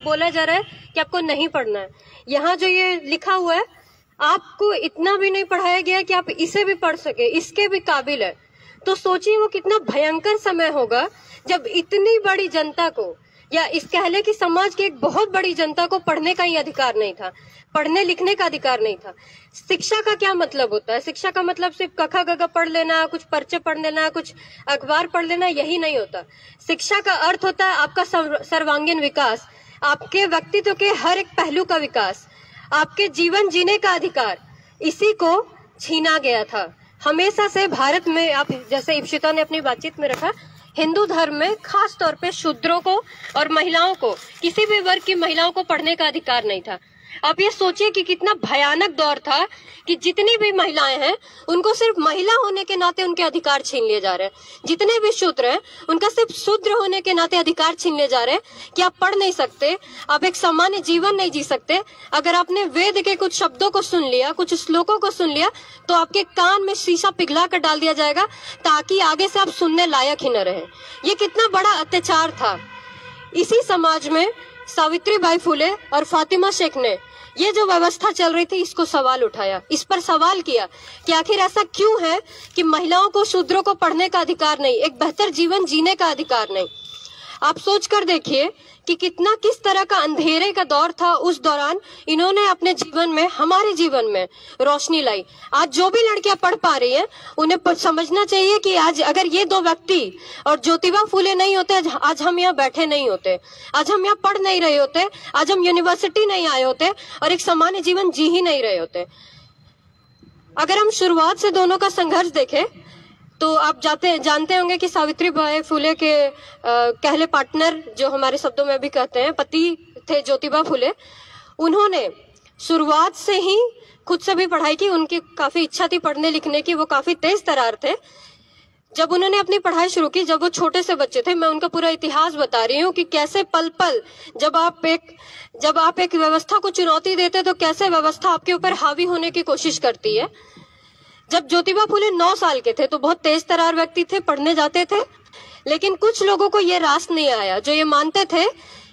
बोला जा रहा है कि आपको नहीं पढ़ना है। यहाँ जो ये लिखा हुआ है, आपको इतना भी नहीं पढ़ाया गया कि आप इसे भी पढ़ सके, इसके भी काबिल है। तो सोचिए वो कितना भयंकर समय होगा जब इतनी बड़ी जनता को, या इस कह ले कि समाज की एक बहुत बड़ी जनता को पढ़ने का ही अधिकार नहीं था, पढ़ने लिखने का अधिकार नहीं था। शिक्षा का क्या मतलब होता है? शिक्षा का मतलब सिर्फ कखा गगा पढ़ लेना, कुछ पर्चे पढ़ लेना, कुछ अखबार पढ़ लेना, यही नहीं होता। शिक्षा का अर्थ होता है आपका सर्वांगीण विकास, आपके व्यक्तित्व के हर एक पहलू का विकास, आपके जीवन जीने का अधिकार। इसी को छीना गया था हमेशा से भारत में। आप जैसे इप्सिता ने अपनी बातचीत में रखा, हिंदू धर्म में खास तौर पे शूद्रों को और महिलाओं को, किसी भी वर्ग की महिलाओं को पढ़ने का अधिकार नहीं था। आप ये सोचिए कि कितना भयानक दौर था कि जितनी भी महिलाएं हैं उनको सिर्फ महिला होने के नाते उनके अधिकार छीन लिए जा रहे हैं। जितने भी शूद्र हैं उनका सिर्फ शूद्र होने के नाते अधिकार छीन लिए जा रहे हैं कि आप पढ़ नहीं सकते, आप एक सामान्य जीवन नहीं जी सकते। अगर आपने वेद के कुछ शब्दों को सुन लिया, कुछ श्लोकों को सुन लिया, तो आपके कान में शीशा पिघला कर डाल दिया जाएगा ताकि आगे से आप सुनने लायक ही न रहे। ये कितना बड़ा अत्याचार था। इसी समाज में सावित्रीबाई फुले और फातिमा शेख ने ये जो व्यवस्था चल रही थी इसको सवाल उठाया, इस पर सवाल किया कि आखिर ऐसा क्यों है कि महिलाओं को, शूद्रों को पढ़ने का अधिकार नहीं, एक बेहतर जीवन जीने का अधिकार नहीं। आप सोच कर देखिए कि किस तरह का अंधेरे का दौर था उस दौरान। इन्होंने अपने जीवन में, हमारे जीवन में रोशनी लाई। आज जो भी लड़कियां पढ़ पा रही हैं उन्हें समझना चाहिए कि आज अगर ये दो व्यक्ति और ज्योतिबा फूले नहीं होते, आज हम यहाँ बैठे नहीं होते, आज हम यहाँ पढ़ नहीं रहे होते, आज हम यूनिवर्सिटी नहीं आए होते और एक सामान्य जीवन जी ही नहीं रहे होते। अगर हम शुरुआत से दोनों का संघर्ष देखें तो आप जानते होंगे कि सावित्रीबाई फुले के कहले पार्टनर, जो हमारे शब्दों में भी कहते हैं, पति थे ज्योतिबा फुले। उन्होंने शुरुआत से ही खुद से भी पढ़ाई की, उनकी काफी इच्छा थी पढ़ने लिखने की, वो काफी तेज तर्रार थे। जब उन्होंने अपनी पढ़ाई शुरू की, जब वो छोटे से बच्चे थे, मैं उनका पूरा इतिहास बता रही हूँ कि कैसे पल पल जब आप एक व्यवस्था को चुनौती देते तो कैसे व्यवस्था आपके ऊपर हावी होने की कोशिश करती है। जब ज्योतिबा फुले 9 साल के थे तो बहुत तेज तर्रार व्यक्ति थे, पढ़ने जाते थे, लेकिन कुछ लोगों को ये रास नहीं आया जो ये मानते थे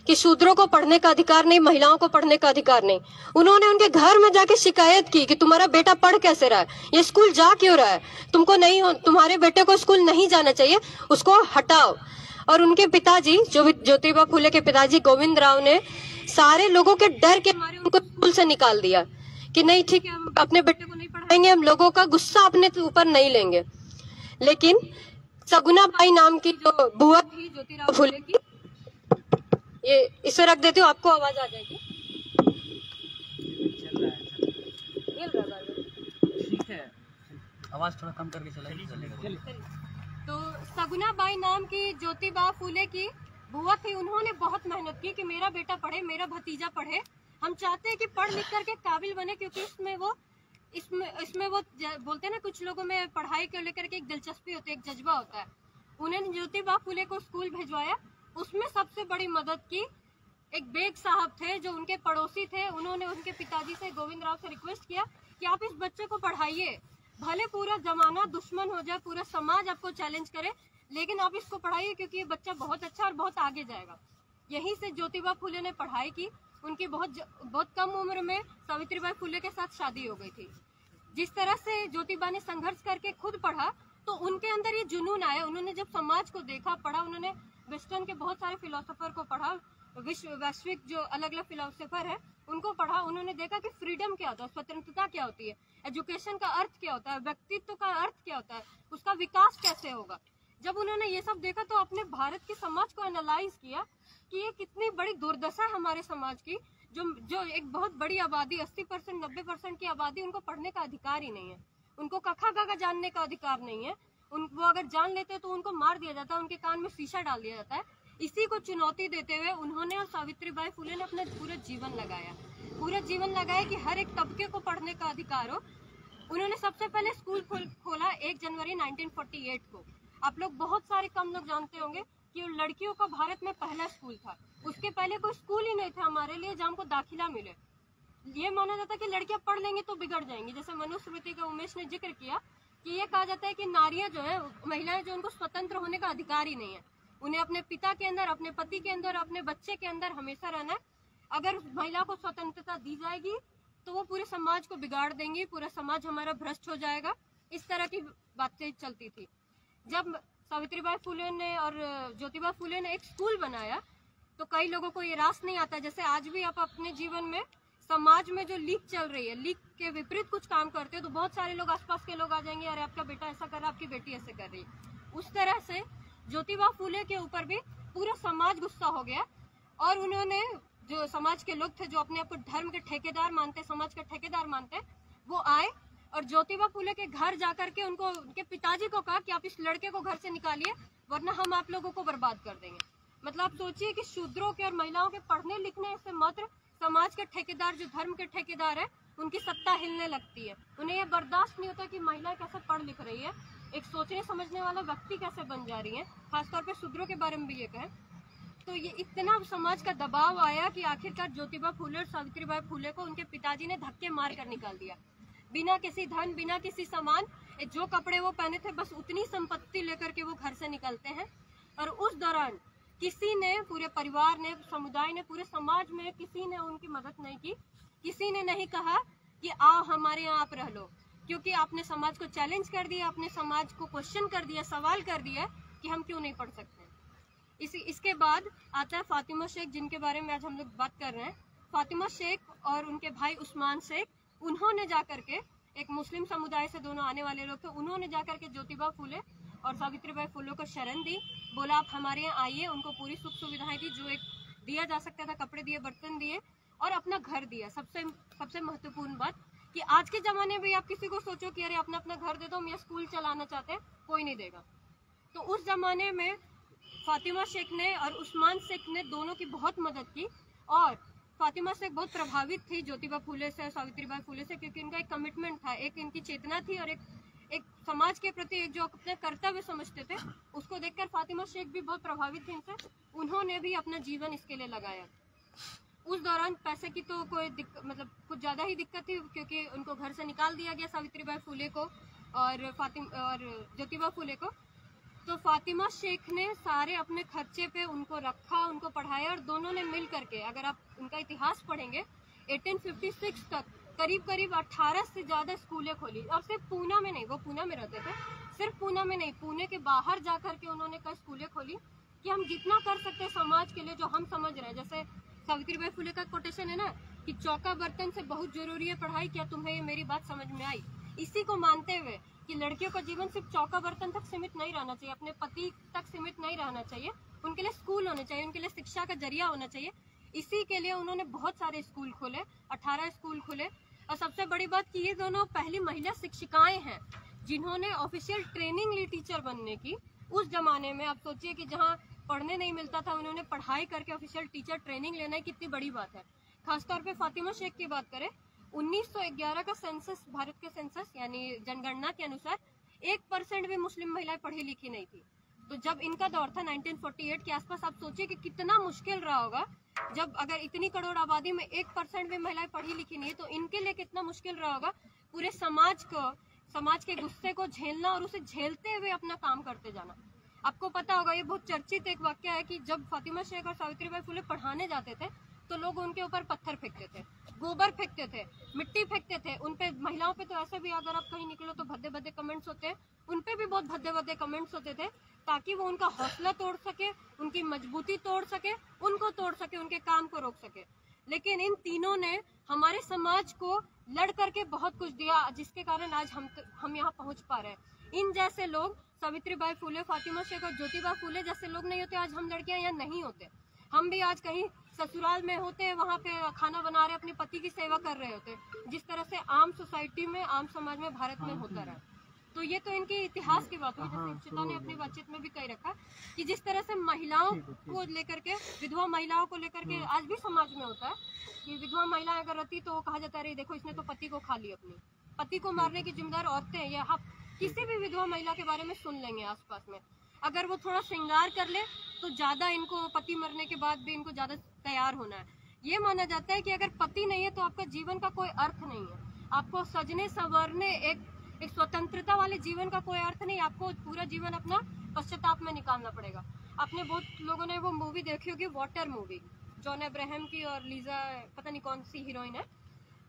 कि शूद्रों को पढ़ने का अधिकार नहीं, महिलाओं को पढ़ने का अधिकार नहीं। उन्होंने उनके घर में जाके शिकायत की कि तुम्हारा बेटा पढ़ कैसे रहा है, ये स्कूल जा क्यों रहा है, तुम्हारे बेटे को स्कूल नहीं जाना चाहिए, उसको हटाओ। और उनके पिताजी, जो ज्योतिबा फुले के पिताजी गोविंद राव ने सारे लोगों के डर के मारे उनको स्कूल से निकाल दिया कि नहीं ठीक है, हम अपने बेटे को नहीं पढ़ाएंगे, हम लोगों का गुस्सा अपने ऊपर नहीं लेंगे। लेकिन सगुनाबाई नाम की जो बुआ थी ज्योतिराव फुले की, ये इसे रख देती हूँ, आपको आवाज आ जाएगी। ठीक है, आवाज थोड़ा कम करके चलेगा। तो सगुनाबाई नाम की ज्योतिबा फुले की बुआ थी, उन्होंने बहुत मेहनत की कि मेरा बेटा पढ़े, मेरा भतीजा पढ़े। हम चाहते हैं कि पढ़ लिख करके काबिल बने, क्योंकि इसमें वो बोलते हैं ना, कुछ लोगों में पढ़ाई को लेकर के एक दिलचस्पी होती है, एक जज्बा होता है। उन्होंने ज्योतिबा फुले को स्कूल भिजवाया। उसमें सबसे बड़ी मदद की एक बेग साहब थे जो उनके पड़ोसी थे। उन्होंने उनके पिताजी से, गोविंद राव से रिक्वेस्ट किया कि आप इस बच्चे को पढ़ाइए, भले पूरा जमाना दुश्मन हो जाए, पूरा समाज आपको चैलेंज करे, लेकिन आप इसको पढ़ाइए क्योंकि ये बच्चा बहुत अच्छा और बहुत आगे जाएगा। यहीं से ज्योतिबा फुले ने पढ़ाई की। उनकी बहुत कम उम्र में सावित्रीबाई फुले के साथ शादी हो गई थी। जिस तरह से ज्योतिबा ने संघर्ष करके खुद पढ़ा तो उनके अंदर ये जुनून आया। उन्होंने जब समाज को देखा, पढ़ा, उन्होंने वेस्टर्न के बहुत सारे फिलोसोफर को पढ़ा, वैश्विक जो अलग अलग फिलोसोफर है उनको पढ़ा। उन्होंने देखा कि फ्रीडम क्या होता है, स्वतंत्रता क्या होती है, एजुकेशन का अर्थ क्या होता है, व्यक्तित्व का अर्थ क्या होता है, उसका विकास कैसे होगा। जब उन्होंने ये सब देखा तो अपने भारत के समाज को एनालाइज किया कि ये कितनी बड़ी दुर्दशा है हमारे समाज की, जो एक बहुत बड़ी आबादी, 80% 90% की आबादी, उनको पढ़ने का अधिकार ही नहीं है, उनको कखा गगा जानने का अधिकार नहीं है। वो अगर जान लेते तो उनको मार दिया जाता है, उनके कान में शीशा डाल दिया जाता है। इसी को चुनौती देते हुए उन्होंने और सावित्रीबाई फुले ने अपना पूरा जीवन लगाया कि हर एक तबके को पढ़ने का अधिकार हो। उन्होंने सबसे पहले स्कूल खोला 1 जनवरी 1948 को। आप लोग बहुत सारे कम लोग जानते होंगे कि लड़कियों का भारत में पहला स्कूल था। उसके पहले कोई स्कूल ही नहीं था हमारे लिए जहाँ हमको दाखिला मिले। ये माना जाता है कि लड़कियां पढ़ लेंगी तो बिगड़ जाएंगी। जैसे मनुस्मृति का उमेश ने जिक्र किया कि ये कहा जाता है कि नारियां जो है, महिलाएं जो, उनको स्वतंत्र होने का अधिकार ही नहीं है। उन्हें अपने पिता के अंदर, अपने पति के अंदर, अपने बच्चे के अंदर हमेशा रहना है। अगर महिला को स्वतंत्रता दी जाएगी तो वो पूरे समाज को बिगाड़ देंगी, पूरा समाज हमारा भ्रष्ट हो जाएगा। इस तरह की बातें चलती थी। जब सावित्रीबाई फुले ने और ज्योतिबा फुले ने एक स्कूल बनाया तो कई लोगों को ये रास नहीं आता। जैसे आज भी आप अपने जीवन में समाज में जो लीक चल रही है, लीक के विपरीत कुछ काम करते हो तो बहुत सारे लोग आसपास के लोग आ जाएंगे, अरे आपका बेटा ऐसा कर रहा है, आपकी बेटी ऐसे कर रही है। उस तरह से ज्योतिबा फुले के ऊपर भी पूरा समाज गुस्सा हो गया और उन्होंने, जो समाज के लोग थे जो अपने आप को धर्म के ठेकेदार मानते, समाज के ठेकेदार मानते, वो आए और ज्योतिबा फुले के घर जाकर के उनके पिताजी को कहा कि आप इस लड़के को घर से निकालिए वरना हम आप लोगों को बर्बाद कर देंगे। मतलब आप सोचिए कि शूद्रों के और महिलाओं के पढ़ने लिखने से मात्र समाज के ठेकेदार, जो धर्म के ठेकेदार है, उनकी सत्ता हिलने लगती है। उन्हें यह बर्दाश्त नहीं होता कि महिला कैसे पढ़ लिख रही है, एक सोचने समझने वाला व्यक्ति कैसे बन जा रही है। खासतौर पर शूद्रों के बारे में भी ये कहें तो ये इतना समाज का दबाव आया कि आखिरकार ज्योतिबा फुले और सावित्रीबाई फुले को उनके पिताजी ने धक्के मार कर निकाल दिया। बिना किसी धन, बिना किसी सामान, जो कपड़े वो पहने थे बस उतनी संपत्ति लेकर के वो घर से निकलते हैं। और उस दौरान किसी ने, पूरे परिवार ने, समुदाय ने, पूरे समाज में किसी ने उनकी मदद नहीं की। किसी ने नहीं कहा कि आओ हमारे यहाँ आप रह लो, क्योंकि आपने समाज को चैलेंज कर दिया, आपने समाज को क्वेश्चन कर दिया, सवाल कर दिया कि हम क्यों नहीं पढ़ सकते। इसके बाद आता है फातिमा शेख, जिनके बारे में आज हम लोग बात कर रहे हैं। फातिमा शेख और उनके भाई उस्मान शेख, उन्होंने जाकर के, एक मुस्लिम समुदाय से दोनों आने वाले लोग थे, उन्होंने जाकर के ज्योतिबा फुले और सावित्रीबाई फुले को शरण दी, बोला आप हमारे यहाँ आइए। उनको पूरी सुख सुविधाएं दी, जो एक दिया जा सकता था, कपड़े दिए, बर्तन दिए और अपना घर दिया। सबसे महत्वपूर्ण बात कि आज के जमाने में आप किसी को सोचो कि अरे अपना अपना घर दे दो, हम ये स्कूल चलाना चाहते हैं, कोई नहीं देगा। तो उस जमाने में फातिमा शेख ने और उस्मान शेख ने दोनों की बहुत मदद की और फातिमा शेख बहुत प्रभावित थी ज्योतिबा फुले से, सावित्रीबाई फुले से, क्योंकि इनका एक कमिटमेंट था, एक इनकी चेतना थी और एक समाज के प्रति एक जो अपने कर्तव्य समझते थे, उसको देखकर फातिमा शेख भी बहुत प्रभावित थी इनसे। उन्होंने भी अपना जीवन इसके लिए लगाया। उस दौरान पैसे की तो कोई मतलब कुछ ज्यादा ही दिक्कत थी, क्योंकि उनको घर से निकाल दिया गया, सावित्रीबाई फुले को और ज्योतिबा फुले को। तो फातिमा शेख ने सारे अपने खर्चे पे उनको रखा, उनको पढ़ाया और दोनों ने मिल करके, अगर आप उनका इतिहास पढ़ेंगे, 1856 तक करीब करीब 18 से ज्यादा स्कूलें खोली। और सिर्फ पूना में नहीं, वो पूना में रहते थे, सिर्फ पूना में नहीं, पुणे के बाहर जाकर के उन्होंने कई स्कूलें खोली कि हम जितना कर सकते हैं समाज के लिए, जो हम समझ रहे हैं। जैसे सावित्रीबाई फुले का कोटेशन है ना कि चौका बर्तन से बहुत जरूरी है पढ़ाई, क्या तुम्हें ये मेरी बात समझ में आई? इसी को मानते हुए कि लड़कियों का जीवन सिर्फ चौका बर्तन तक सीमित नहीं रहना चाहिए, अपने पति तक सीमित नहीं रहना चाहिए, उनके लिए स्कूल होने चाहिए, उनके लिए शिक्षा का जरिया होना चाहिए। इसी के लिए उन्होंने बहुत सारे स्कूल खोले, 18 स्कूल खोले। और सबसे बड़ी बात कि ये दोनों पहली महिला शिक्षिकाएं हैं जिन्होंने ऑफिशियल ट्रेनिंग ली टीचर बनने की। उस जमाने में आप सोचिए कि जहाँ पढ़ने नहीं मिलता था, उन्होंने पढ़ाई करके ऑफिशियल टीचर ट्रेनिंग लेना कितनी बड़ी बात है। खासतौर पे फातिमा शेख की बात करें, 1911 का सेंसस, भारत के सेंसस यानी जनगणना के अनुसार 1% भी मुस्लिम महिलाएं पढ़ी लिखी नहीं थी। तो जब इनका दौर था 1948 के आसपास, आप सोचिए कि कितना मुश्किल रहा होगा जब अगर इतनी करोड़ आबादी में 1% भी महिलाएं पढ़ी लिखी नहीं है, तो इनके लिए कितना मुश्किल रहा होगा पूरे समाज को, समाज के गुस्से को झेलना और उसे झेलते हुए अपना काम करते जाना। आपको पता होगा, ये बहुत चर्चित एक वाक्य है कि जब फातिमा शेख और सावित्रीबाई फुले पढ़ाने जाते थे तो लोग उनके ऊपर पत्थर फेंकते थे, गोबर फेंकते थे, मिट्टी फेंकते थे। उनपे, महिलाओं पे तो ऐसे भी अगर आप कहीं निकलो तो भद्दे भद्दे कमेंट्स होते हैं, उनपे भी बहुत भद्दे भद्दे कमेंट्स होते थे, ताकि वो उनका हौसला तोड़ सके, उनकी मजबूती तोड़ सके, उनको तोड़ सके, उनके काम को रोक सके। लेकिन इन तीनों ने हमारे समाज को लड़ करके बहुत कुछ दिया, जिसके कारण आज हम यहाँ पहुँच पा रहे हैं। इन जैसे लोग, सावित्रीबाई फुले, फातिमा शेख और ज्योतिबा फुले जैसे लोग नहीं होते, आज हम लड़कियां यहाँ नहीं होते। हम भी आज कहीं ससुराल में होते, वहाँ पे खाना बना रहे, अपने पति की सेवा कर रहे होते, जिस तरह से आम सोसाइटी में, आम समाज में, भारत में होता रहा। तो ये तो इनके इतिहास की बात हुई, जैसे इप्सिता ने अपनी बातचीत में भी कही रखा कि जिस तरह से महिलाओं को लेकर के, विधवा महिलाओं को लेकर के आज भी समाज में होता है कि विधवा महिलाएं अगर रहती तो कहा जाता है देखो इसने तो पति को खा ली, अपनी पति को मारने की जिम्मेदार औरतें। या आप किसी भी विधवा महिला के बारे में सुन लेंगे आसपास में, अगर वो थोड़ा श्रृंगार कर ले तो ज्यादा इनको, पति मरने के बाद भी इनको ज्यादा तैयार होना है। ये माना जाता है कि अगर पति नहीं है तो आपका जीवन का कोई अर्थ नहीं है, आपको सजने संवरने, एक स्वतंत्रता वाले जीवन का कोई अर्थ नहीं, आपको पूरा जीवन अपना पश्चाताप में निकालना पड़ेगा। आपने बहुत लोगों ने वो मूवी देखी होगी, वाटर मूवी, जॉन अब्राहम की और लीजा पता नहीं कौन सी हीरोइन है,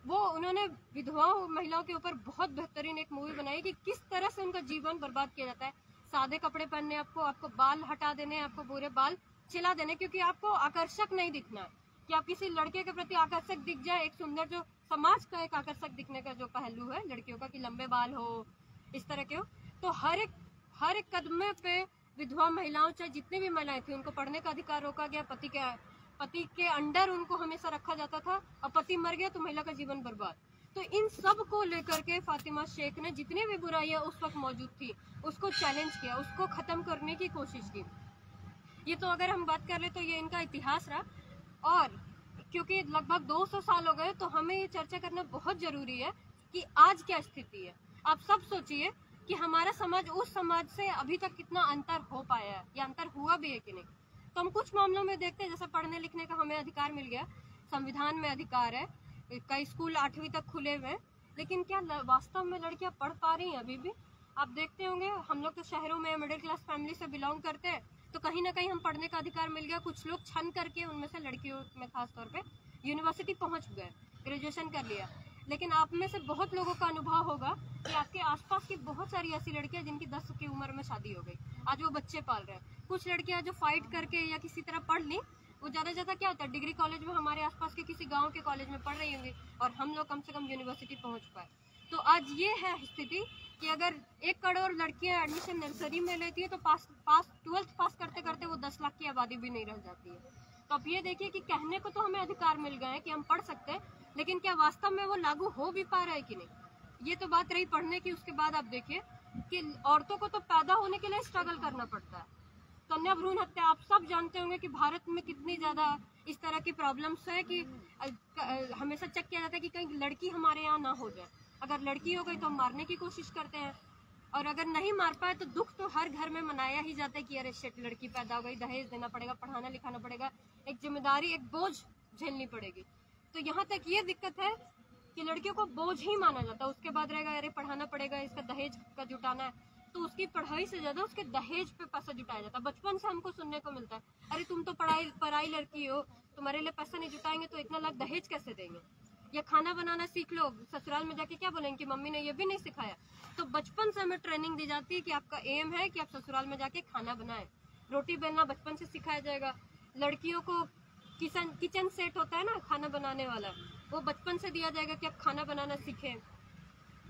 वो उन्होंने विधवाओं महिलाओं के ऊपर बहुत बेहतरीन एक मूवी बनाई कि किस तरह से उनका जीवन बर्बाद किया जाता है। सादे कपड़े पहनने, आपको बाल हटा देने, आपको पूरे बाल चिला देने, क्योंकि आपको आकर्षक नहीं दिखना है, कि आप किसी लड़के के प्रति आकर्षक दिख जाए। एक सुंदर जो समाज का एक आकर्षक दिखने का जो पहलू है लड़कियों का, कि लंबे बाल हो, इस तरह के हो। तो हर एक कदम पे विधवा महिलाओं, चाहे जितनी भी महिलाएं थी, उनको पढ़ने का अधिकार रोका गया। पति के अंडर उनको हमेशा रखा जाता था, और पति मर गया तो महिला का जीवन बर्बाद। तो इन सब को लेकर के फातिमा शेख ने जितनी भी बुराइयां उस वक्त मौजूद थी उसको चैलेंज किया, उसको खत्म करने की कोशिश की। ये तो अगर हम बात कर ले तो ये इनका इतिहास रहा, और क्योंकि लगभग 200 साल हो गए तो हमें ये चर्चा करना बहुत जरूरी है कि आज क्या स्थिति है। आप सब सोचिए कि हमारा समाज उस समाज से अभी तक कितना अंतर हो पाया है, या अंतर हुआ भी है कि नहीं। तो हम कुछ मामलों में देखते हैं, जैसे पढ़ने लिखने का हमें अधिकार मिल गया, संविधान में अधिकार है, कई स्कूल 8वीं तक खुले हुए हैं, लेकिन क्या वास्तव में लड़कियां पढ़ पा रही हैं अभी भी? आप देखते होंगे, हम लोग तो शहरों में मिडिल क्लास फैमिली से बिलोंग करते हैं, तो कहीं ना कहीं हम पढ़ने का अधिकार मिल गया। कुछ लोग छन करके, उनमें से लड़कियों में खास तौर पे, यूनिवर्सिटी पहुंच गए, ग्रेजुएशन कर लिया। लेकिन आप में से बहुत लोगों का अनुभव होगा कि आपके आसपास की बहुत सारी ऐसी लड़कियां जिनकी 10 की उम्र में शादी हो गई, आज वो बच्चे पाल रहे हैं। कुछ लड़कियां जो फाइट करके या किसी तरह पढ़ ली, वो ज्यादा क्या होता है, डिग्री कॉलेज में हमारे आसपास के किसी गांव के कॉलेज में पढ़ रही होंगी, और हम लोग कम से कम यूनिवर्सिटी पहुंच पाए। तो आज ये है स्थिति कि अगर 1 करोड़ लड़कियां एडमिशन नर्सरी में लेती है तो 12th पास करते करते वो 10 लाख की आबादी भी नहीं रह जाती है। तो अब ये देखिए कि कहने को तो हमें अधिकार मिल गए हैं कि हम पढ़ सकते हैं, लेकिन क्या वास्तव में वो लागू हो भी पा रहा है कि नहीं। ये तो बात रही पढ़ने की। उसके बाद आप देखिए कि औरतों को तो पैदा होने के लिए स्ट्रगल करना पड़ता है। कन्या भ्रूण हत्या, आप सब जानते होंगे कि भारत में कितनी ज्यादा इस तरह की प्रॉब्लम्स है कि हमेशा चेक किया जाता है कि कहीं लड़की हमारे यहाँ ना हो जाए। अगर लड़की हो गई तो हम मारने की कोशिश करते हैं, और अगर नहीं मार पाए तो दुख तो हर घर में मनाया ही जाता है कि अरे शिट, लड़की पैदा हो गई, दहेज देना पड़ेगा, पढ़ाना लिखाना पड़ेगा, एक जिम्मेदारी, एक बोझ झेलनी पड़ेगी। तो यहाँ तक ये दिक्कत है कि लड़कियों को बोझ ही माना जाता है। उसके बाद रहेगा अरे पढ़ाना पड़ेगा, इसका दहेज का जुटाना है, तो उसकी पढ़ाई से ज्यादा उसके दहेज पे पैसा जुटाया जाता है। बचपन से हमको सुनने को मिलता है, अरे तुम तो पढ़ाई लड़की हो, तुम्हारे लिए पैसा नहीं जुटाएंगे तो इतना लाख दहेज कैसे देंगे। या खाना बनाना सीख लो, ससुराल में जाके क्या बोलेंगे कि मम्मी ने ये भी नहीं सिखाया। तो बचपन से हमें ट्रेनिंग दी जाती है कि आपका एम है कि आप ससुराल में जाके खाना बनाएं। रोटी बेलना बचपन से सिखाया जाएगा। लड़कियों को किचन सेट होता है ना, खाना बनाने वाला, वो बचपन से दिया जाएगा कि आप खाना बनाना सीखें।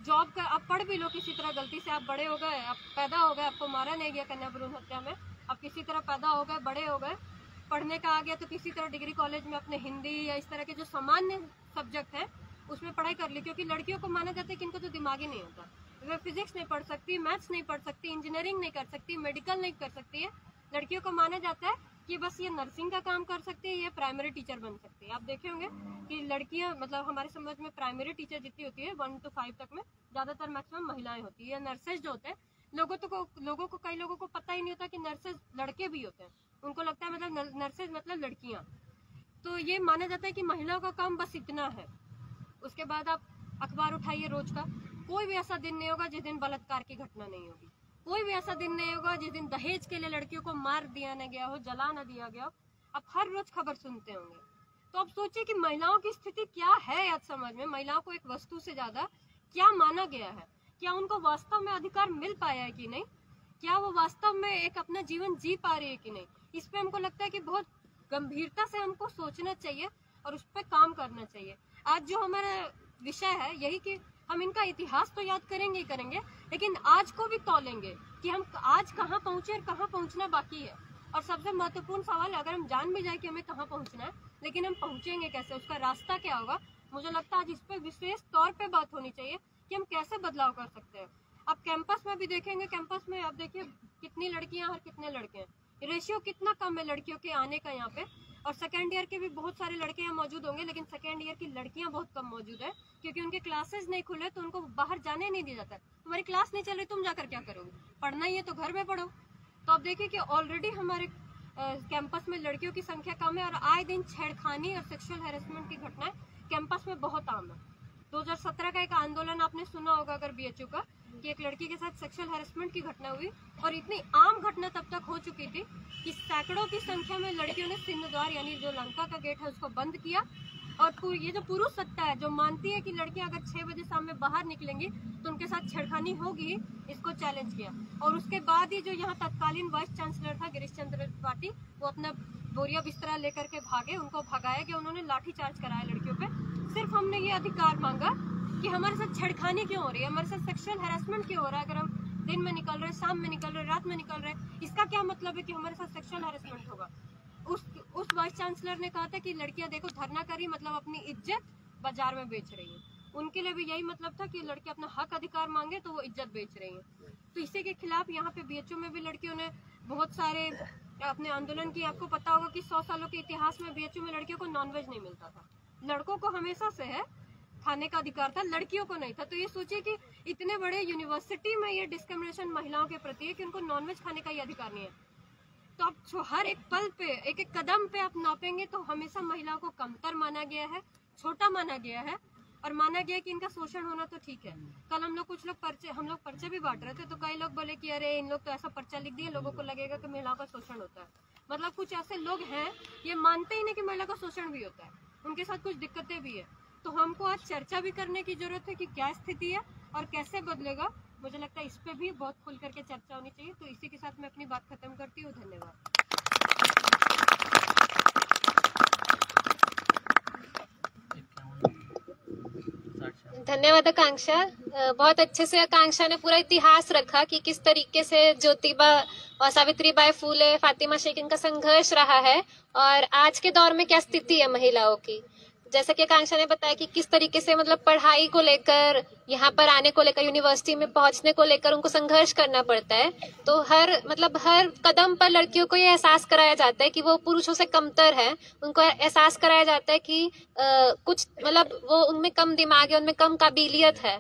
जॉब का आप पढ़ भी लो किसी तरह, गलती से आप बड़े हो गए, आप पैदा हो गए, आपको मारा नहीं गया कन्या भ्रूण हत्या में, आप किसी तरह पैदा हो गए, बड़े हो गए, पढ़ने का आ गया, तो किसी तरह डिग्री कॉलेज में अपने हिंदी या इस तरह के जो सामान्य सब्जेक्ट है उसमें पढ़ाई कर ली। क्योंकि लड़कियों को माना जाता है कि इनको तो दिमाग ही नहीं होता, वे फिजिक्स नहीं पढ़ सकती, मैथ्स नहीं पढ़ सकती, इंजीनियरिंग नहीं कर सकती, मेडिकल नहीं कर सकती है। लड़कियों को माना जाता है कि बस ये नर्सिंग का काम कर सकती है, ये प्राइमरी टीचर बन सकती है। आप देखे होंगे कि लड़कियां, मतलब हमारे समाज में प्राइमरी टीचर जितनी होती है 1 to 5 तक में, ज्यादातर मैक्सिमम महिलाएं होती है। नर्सेज जो होते हैं, कई लोगों को पता ही नहीं होता कि नर्सेज लड़के भी होते हैं। उनको लगता है मतलब नर्सेज मतलब लड़कियां। तो ये माना जाता है कि महिलाओं का काम बस इतना है। उसके बाद आप अखबार उठाइए रोज का, कोई भी ऐसा दिन नहीं होगा जिस दिन बलात्कार की घटना नहीं होगी, कोई भी ऐसा दिन नहीं होगा जिस दिन दहेज के लिए लड़कियों को मार दिया न गया हो, जला न दिया गया हो। आप हर रोज खबर सुनते होंगे। तो आप सोचिए कि महिलाओं की स्थिति क्या है आज समाज में। महिलाओं को एक वस्तु से ज्यादा क्या माना गया है? क्या उनको वास्तव में अधिकार मिल पाया है कि नहीं? क्या वो वास्तव में एक अपना जीवन जी पा रही है कि नहीं? इस पे हमको लगता है कि बहुत गंभीरता से हमको सोचना चाहिए और उस पर काम करना चाहिए। आज जो हमारा विषय है यही कि हम इनका इतिहास तो याद करेंगे ही करेंगे, लेकिन आज को भी तौलेंगे कि हम आज कहाँ पहुंचे और कहाँ पहुंचना बाकी है। और सबसे महत्वपूर्ण सवाल, अगर हम जान भी जाए कि हमें कहाँ पहुंचना है, लेकिन हम पहुंचेंगे कैसे, उसका रास्ता क्या होगा। मुझे लगता है आज इस पे विशेष तौर पे बात होनी चाहिए कि हम कैसे बदलाव कर सकते हैं। आप कैंपस में भी देखेंगे, कैंपस में आप देखिए कितनी लड़कियां और कितने लड़के हैं, रेशियो कितना कम है लड़कियों के आने का यहाँ पे। और सेकेंड ईयर के भी बहुत सारे लड़के यहाँ मौजूद होंगे, लेकिन सेकेंड ईयर की लड़कियां बहुत कम मौजूद है, क्योंकि उनके क्लासेस नहीं खुले तो उनको बाहर जाने नहीं दिया जाता। तुम्हारी क्लास नहीं चल रही, तुम जाकर क्या करोगे? पढ़ना ही है तो घर में पढ़ो। तो आप देखिए कि ऑलरेडी हमारे कैंपस में लड़कियों की संख्या कम है, और आए दिन छेड़खानी और सेक्सुअल हैरेसमेंट की घटनाएं कैंपस में बहुत आम है। 2017 का एक आंदोलन आपने सुना होगा अगर BHU का, कि एक लड़की के साथ सेक्सुअल हैरेसमेंट की घटना हुई और इतनी आम घटना तब तक हो चुकी थी कि सैकड़ों की संख्या में लड़कियों ने सिंह द्वार यानी जो लंका का गेट है उसको बंद किया। और ये जो पुरुष सत्ता है जो मानती है कि लड़कियां अगर 6 बजे शाम में बाहर निकलेंगी तो उनके साथ छेड़खानी होगी, इसको चैलेंज किया। और उसके बाद ही जो यहाँ तत्कालीन वाइस चांसलर था गिरीश चंद्र त्रिपाठी, वो अपना बोरिया बिस्तरा लेकर के भागे, उनको भगाया गया, उन्होंने लाठीचार्ज कराया लड़कियों पे। सिर्फ हमने ये अधिकार मांगा कि हमारे साथ छेड़खानी क्यों हो रही है, हमारे साथ सेक्सुअल हैरेसमेंट क्यों हो रहा है। अगर हम दिन में निकल रहे, शाम में निकल रहे, रात में निकल रहे, इसका क्या मतलब है कि हमारे साथ सेक्सुअल हैरेसमेंट होगा। उस वाइस चांसलर ने कहा था कि लड़कियां देखो धरना करी मतलब अपनी इज्जत बाजार में बेच रही हैं। उनके लिए भी यही मतलब था कि लड़कियां अपना हक अधिकार मांगे तो वो इज्जत बेच रही हैं। तो इसी के खिलाफ यहाँ पे बीएचयू में भी लड़कियों ने बहुत सारे अपने आंदोलन की। आपको पता होगा कि 100 सालों के इतिहास में बीएचयू में लड़कियों को नॉनवेज नहीं मिलता था। लड़कों को हमेशा से है खाने का अधिकार था, लड़कियों को नहीं था। तो ये सोचिए कि इतने बड़े यूनिवर्सिटी में ये डिस्क्रिमिनेशन महिलाओं के प्रति है कि उनको नॉनवेज खाने का ये अधिकार नहीं है। तो आप हर एक पल पे, एक एक कदम पे आप नापेंगे तो हमेशा महिलाओं को कमतर माना गया है, छोटा माना गया है और माना गया कि इनका शोषण होना तो ठीक है। कल हम लोग हम लोग पर्चे भी बांट रहे थे तो कई लोग बोले कि अरे इन लोग तो ऐसा पर्चा लिख दिए, लोगों को लगेगा कि महिलाओं का शोषण होता है। मतलब कुछ ऐसे लोग हैं ये मानते ही नहीं कि महिला का शोषण भी होता है, उनके साथ कुछ दिक्कतें भी है। तो हमको आज चर्चा भी करने की जरूरत है कि क्या स्थिति है और कैसे बदलेगा। मुझे लगता है इस पे भी बहुत खुल करके चर्चा होनी चाहिए। तो इसी के साथ मैं अपनी बात खत्म करती हूँ। धन्यवाद। धन्यवाद आकांक्षा। बहुत अच्छे से आकांक्षा ने पूरा इतिहास रखा कि किस तरीके से ज्योतिबा और सावित्रीबाई फूले, फातिमा शेख इनका संघर्ष रहा है और आज के दौर में क्या स्थिति है महिलाओं की। जैसा कि आकांक्षा ने बताया कि किस तरीके से मतलब पढ़ाई को लेकर, यहाँ पर आने को लेकर, यूनिवर्सिटी में पहुंचने को लेकर उनको संघर्ष करना पड़ता है। तो हर कदम पर लड़कियों को ये एहसास कराया जाता है कि वो पुरुषों से कमतर है। उनको एहसास कराया जाता है कि कुछ मतलब वो उनमें कम दिमाग है, उनमें कम काबिलियत है।